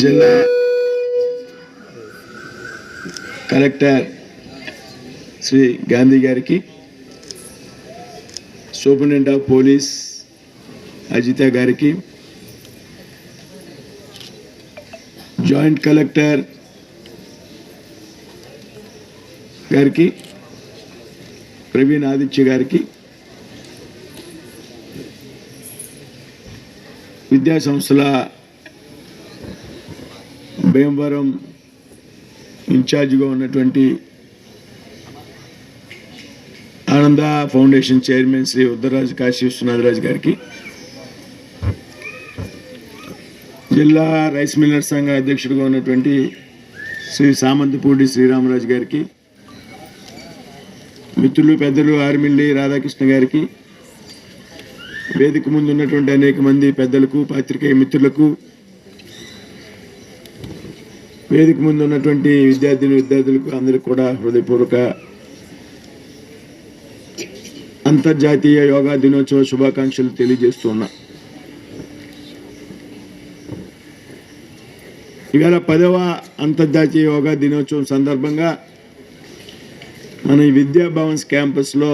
జిల్లా కలెక్టర్ శ్రీ గాంధీ గారికి, superintendent of police Ajitha గారికి, జాయింట్ కలెక్టర్ గారికి, ప్రవీణ్ ఆదిత్య గారికి, విద్యా సంస్థల భీమవరం ఇన్ఛార్జిగా ఉన్నటువంటి ఆనంద ఫౌండేషన్ చైర్మన్ శ్రీ ఉద్దరాజు కాశీ విశ్వనాథరాజు గారికి, జిల్లా రైస్ మిల్లర్ సంఘ అధ్యక్షుడిగా ఉన్నటువంటి శ్రీ సామంతపూడి శ్రీరామరాజు గారికి, మిత్రులు పెద్దలు ఆర్మిల్లి రాధాకృష్ణ గారికి, వేదిక ముందు ఉన్నటువంటి అనేక మంది పెద్దలకు, పాత్రికేయ మిత్రులకు, వేదిక ముందు ఉన్నటువంటి విద్యార్థులకు అందరికీ కూడా హృదయపూర్వక అంతర్జాతీయ యోగా దినోత్సవ శుభాకాంక్షలు తెలియజేస్తున్నా. ఇవాళ 10వ అంతర్జాతీయ యోగా దినోత్సవం సందర్భంగా మన ఈ విద్యా భవన్స్ క్యాంపస్లో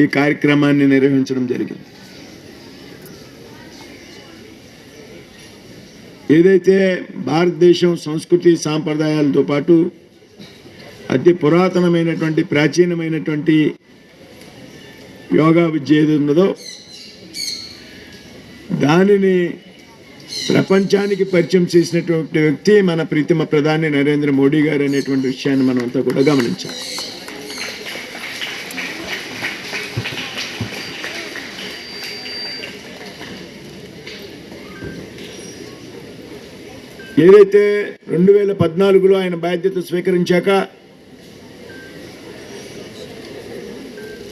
ఈ కార్యక్రమాన్ని నిర్వహించడం జరిగింది. ఏదైతే భారతదేశం సంస్కృతి సాంప్రదాయాలతో పాటు అతి పురాతనమైనటువంటి ప్రాచీనమైనటువంటి యోగా విద్య ఏది ఉన్నదో దానిని ప్రపంచానికి పరిచయం చేసినటువంటి వ్యక్తి మన ప్రీతమ ప్రధాని నరేంద్ర మోడీ గారు అనేటువంటి విషయాన్ని మనం అంతా కూడా గమనించాలి. ఏదైతే 2014లో ఆయన బాధ్యత స్వీకరించాక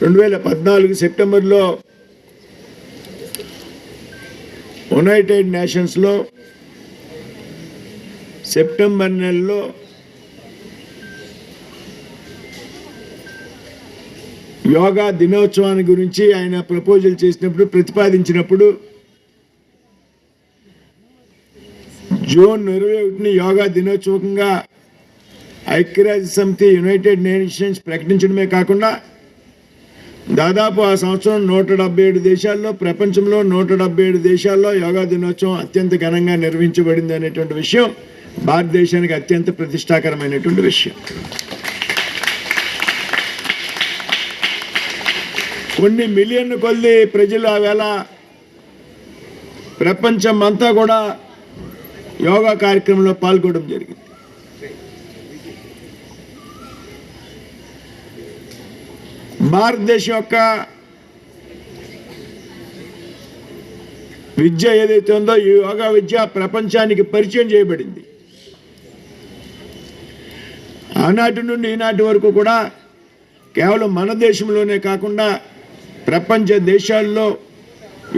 2014 సెప్టెంబర్లో యునైటెడ్ నేషన్స్లో సెప్టెంబర్ నెలలో యోగా దినోత్సవాన్ని గురించి ఆయన ప్రపోజల్ చేసినప్పుడు, ప్రతిపాదించినప్పుడు జూన్ 21ని యోగా దినోత్సవంగా ఐక్యరాజ్య సమితి యునైటెడ్ నేషన్స్ ప్రకటించడమే కాకుండా దాదాపు ఆ సంవత్సరం 177 దేశాల్లో, ప్రపంచంలో 177 దేశాల్లో యోగా దినోత్సవం అత్యంత ఘనంగా నిర్వహించబడింది అనేటువంటి విషయం భారతదేశానికి అత్యంత ప్రతిష్టాకరమైనటువంటి విషయం. కొన్ని మిలియన్ కొద్ది ప్రజలు ఆవేళ ప్రపంచం అంతా కూడా యోగా కార్యక్రమంలో పాల్గొనడం జరిగింది. భారతదేశం యొక్క విద్య ఏదైతే ఉందో ఈ యోగా విద్య ప్రపంచానికి పరిచయం చేయబడింది. ఆనాటి నుండి ఈనాటి వరకు కూడా కేవలం మన దేశంలోనే కాకుండా ప్రపంచ దేశాల్లో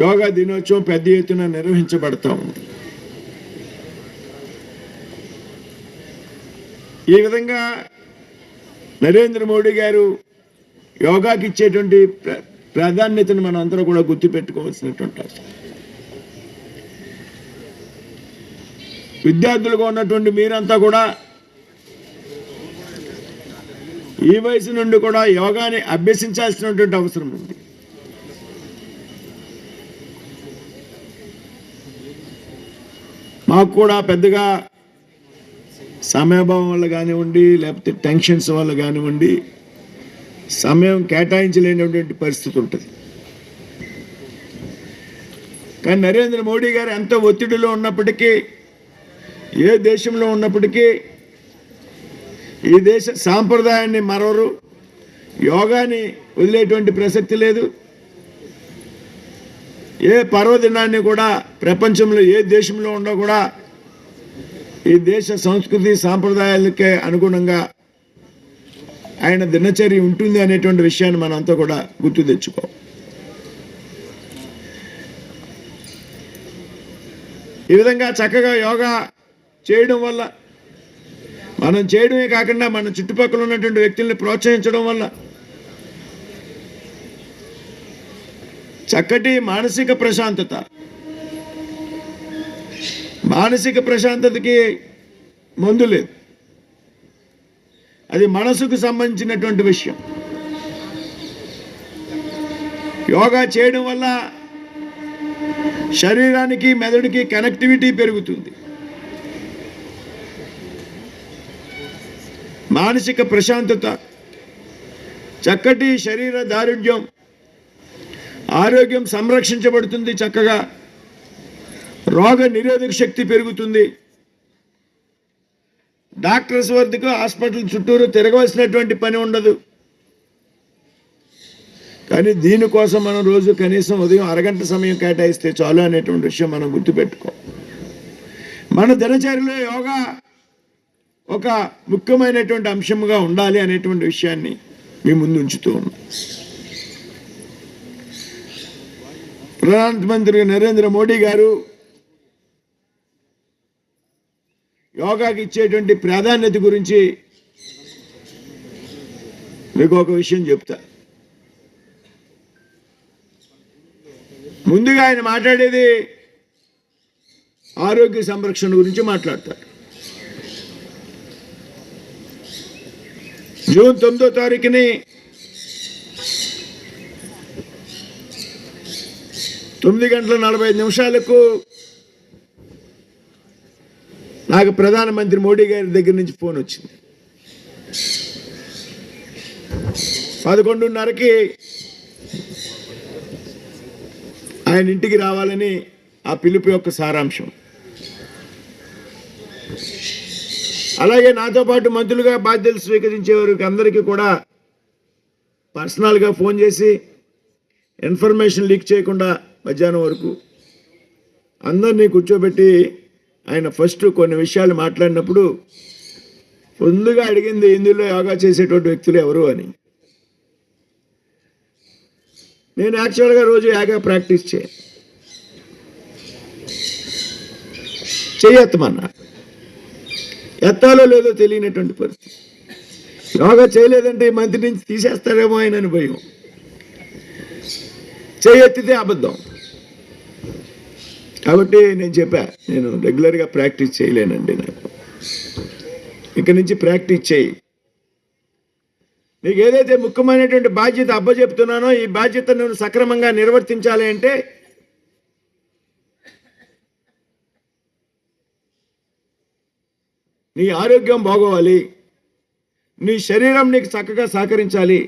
యోగా దినోత్సవం పెద్ద ఎత్తున నిర్వహించబడతా ఉంది. ఈ విధంగా నరేంద్ర మోడీ గారు యోగాకి ఇచ్చేటువంటి ప్రాధాన్యతను మనం అందరూ కూడా గుర్తుపెట్టుకోవాల్సినటువంటి అవసరం. విద్యార్థులుగా ఉన్నటువంటి మీరంతా కూడా ఈ వయసు నుండి కూడా యోగాని అభ్యసించాల్సినటువంటి అవసరం ఉంది. మాకు కూడా పెద్దగా సమయభావం వల్ల కానివ్వండి, లేకపోతే టెన్షన్స్ వల్ల కానివ్వండి, సమయం కేటాయించలేనటువంటి పరిస్థితి ఉంటుంది. కానీ నరేంద్ర మోడీ గారు ఎంత ఒత్తిడిలో ఉన్నప్పటికీ, ఏ దేశంలో ఉన్నప్పటికీ ఈ దేశ సాంప్రదాయాన్ని మరొకరు, యోగాని వదిలేటువంటి ప్రసక్తి లేదు. ఏ పర్వదినాన్ని కూడా ప్రపంచంలో ఏ దేశంలో ఉన్నా కూడా ఈ దేశ సంస్కృతి సాంప్రదాయాలకే అనుగుణంగా ఆయన దినచర్య ఉంటుంది అనేటువంటి విషయాన్ని మనం అంతా కూడా గుర్తు తెచ్చుకోవాలి. ఈ విధంగా చక్కగా యోగా చేయడం వల్ల, మనం చేయడమే కాకుండా మన చుట్టుపక్కల ఉన్నటువంటి వ్యక్తుల్ని ప్రోత్సహించడం వల్ల చక్కటి మానసిక ప్రశాంతత, మానసిక ప్రశాంతతకి మందు లేదు, అది మనసుకు సంబంధించినటువంటి విషయం. యోగా చేయడం వల్ల శరీరానికి మెదడుకి కనెక్టివిటీ పెరుగుతుంది, మానసిక ప్రశాంతత, చక్కటి శరీర దారుఢ్యం, ఆరోగ్యం సంరక్షించబడుతుంది, చక్కగా రోగ నిరోధక శక్తి పెరుగుతుంది. డాక్టర్స్ వద్దకు హాస్పిటల్ చుట్టూరు తిరగవలసినటువంటి పని ఉండదు. కానీ దీనికోసం మనం రోజు కనీసం ఉదయం అరగంట సమయం కేటాయిస్తే చాలు అనేటువంటి విషయం మనం గుర్తుపెట్టుకో. మన దినచర్యలో యోగా ఒక ముఖ్యమైనటువంటి అంశంగా ఉండాలి అనేటువంటి విషయాన్ని మీ ముందు ఉంచుతూ ఉన్నాం. ప్రధానమంత్రి నరేంద్ర మోడీ గారు యోగాకి ఇచ్చేటువంటి ప్రాధాన్యత గురించి మీకు ఒక విషయం చెప్తా. ముందుగా ఆయన మాట్లాడేది ఆరోగ్య సంరక్షణ గురించి మాట్లాడతారు. జూన్ 9వ తారీఖుని 9:45 నాకు ప్రధానమంత్రి మోడీ గారి దగ్గర నుంచి ఫోన్ వచ్చింది. 11:30కి ఆయన ఇంటికి రావాలని ఆ పిలుపు యొక్క సారాంశం. అలాగే నాతో పాటు మంత్రులుగా బాధ్యతలు స్వీకరించే వారికి అందరికీ కూడా పర్సనల్గా ఫోన్ చేసి ఇన్ఫర్మేషన్ లీక్ చేయకుండా మధ్యాహ్నం వరకు అందరినీ కూర్చోబెట్టి ఆయన ఫస్ట్ కొన్ని విషయాలు మాట్లాడినప్పుడు ముందుగా అడిగింది ఇందులో యోగా చేసేటువంటి వ్యక్తులు ఎవరు అని. నేను యాక్చువల్గా రోజు యోగా ప్రాక్టీస్ చేయెత్తమన్నా, ఎత్తాలో లేదో తెలియనటువంటి పరిస్థితి. యోగా చేయలేదంటే ఈ మంత్రి నుంచి తీసేస్తారేమో ఆయన భయం, చేయెత్తితే అబద్ధం. కాబట్టి నేను చెప్పా, నేను రెగ్యులర్గా ప్రాక్టీస్ చేయలేనండి, నాకు ఇక నుంచి ప్రాక్టీస్ చేయి. నీకు ఏదైతే ముఖ్యమైనటువంటి బాధ్యత అప్పచెప్తున్నానో ఈ బాధ్యత నువ్వు సక్రమంగా నిర్వర్తించాలి అంటే నీ ఆరోగ్యం బాగోవాలి, నీ శరీరం నీకు చక్కగా సహకరించాలి.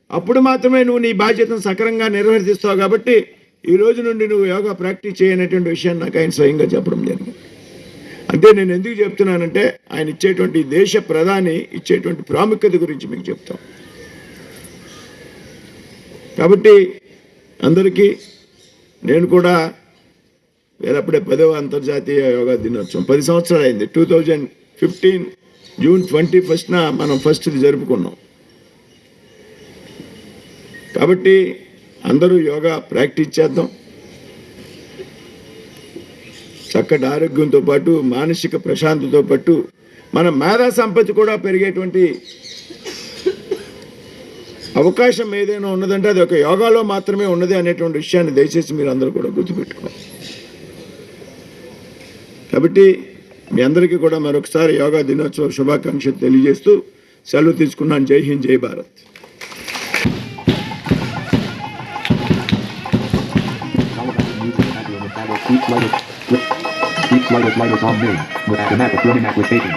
అప్పుడు మాత్రమే నువ్వు నీ బాధ్యతను సక్రమంగా నిర్వర్తిస్తావు. కాబట్టి ఈ రోజు నుండి నువ్వు యోగా ప్రాక్టీస్ చేయనటువంటి విషయాన్ని నాకు ఆయన స్వయంగా చెప్పడం జరిగింది. అంటే నేను ఎందుకు చెప్తున్నానంటే ఆయన ఇచ్చేటువంటి దేశ ప్రధాని ఇచ్చేటువంటి ప్రాముఖ్యత గురించి మీకు చెప్తాం. కాబట్టి అందరికీ నేను కూడా వేలప్పుడే 10వ అంతర్జాతీయ యోగా దినోత్సవం 10 సంవత్సరాలు అయింది. 2015 జూన్ 21న మనం ఫస్ట్ది జరుపుకున్నాం. కాబట్టి అందరూ యోగా ప్రాక్టీస్ చేద్దాం. చక్కటి ఆరోగ్యంతో పాటు మానసిక ప్రశాంతతో పాటు మన మేధా సంపత్తి కూడా పెరిగేటువంటి అవకాశం ఏదైనా ఉన్నదంటే అది ఒక యోగాలో మాత్రమే ఉన్నది అనేటువంటి విషయాన్ని దయచేసి మీరు అందరూ కూడా గుర్తుపెట్టుకోవాలి. కాబట్టి మీ అందరికీ కూడా మరొకసారి యోగా దినోత్సవ శుభాకాంక్షలు తెలియజేస్తూ సెలవు తీసుకున్నాను. జై హింద్, జై Bharat. Each light is on me with automatic running application.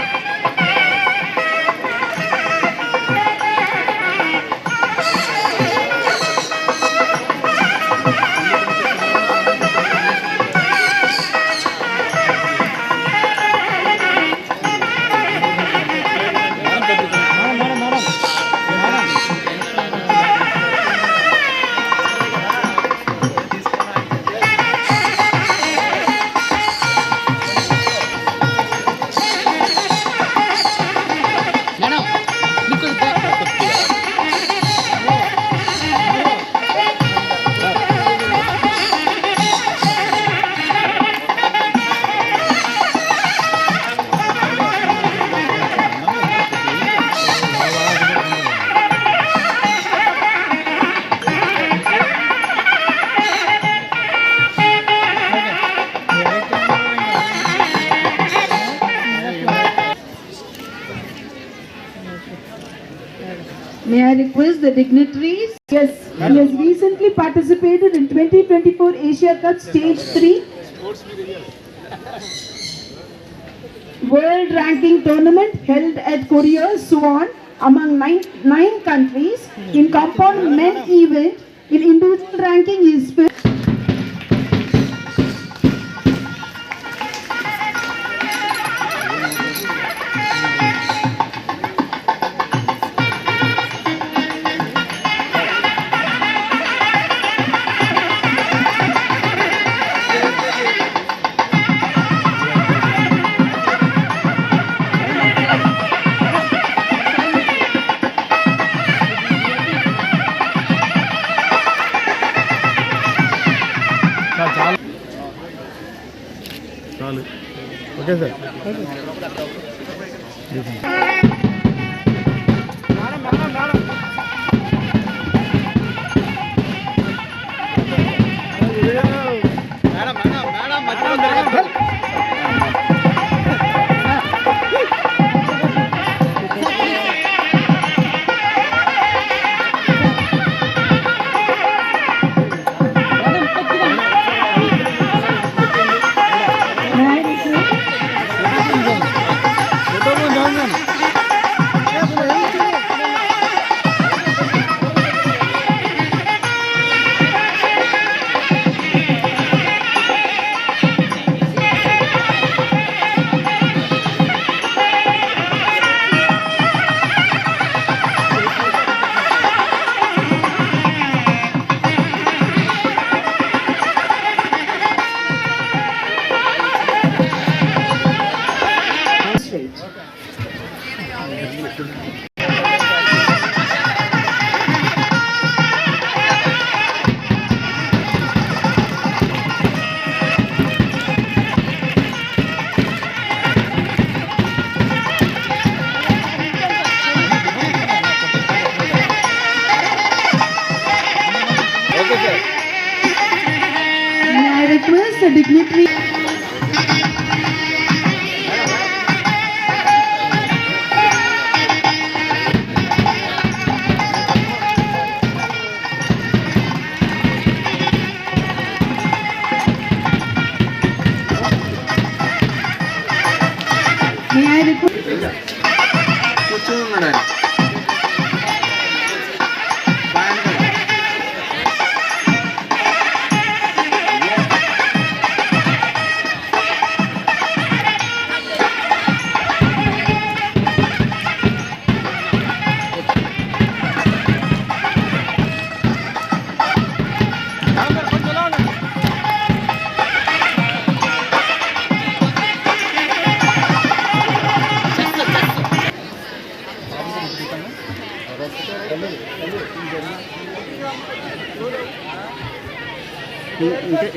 May I request the dignitaries? Yes, he has recently participated in 2024 Asia Cup Stage 3 World Ranking Tournament held at Korea's Suwon among nine countries. In compound men event, in individual ranking he is fifth. చాలు okay sir May I request the dignitary? May I request? కూర్చొని ఉన్నాడు ఆయన.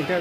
ఇంకా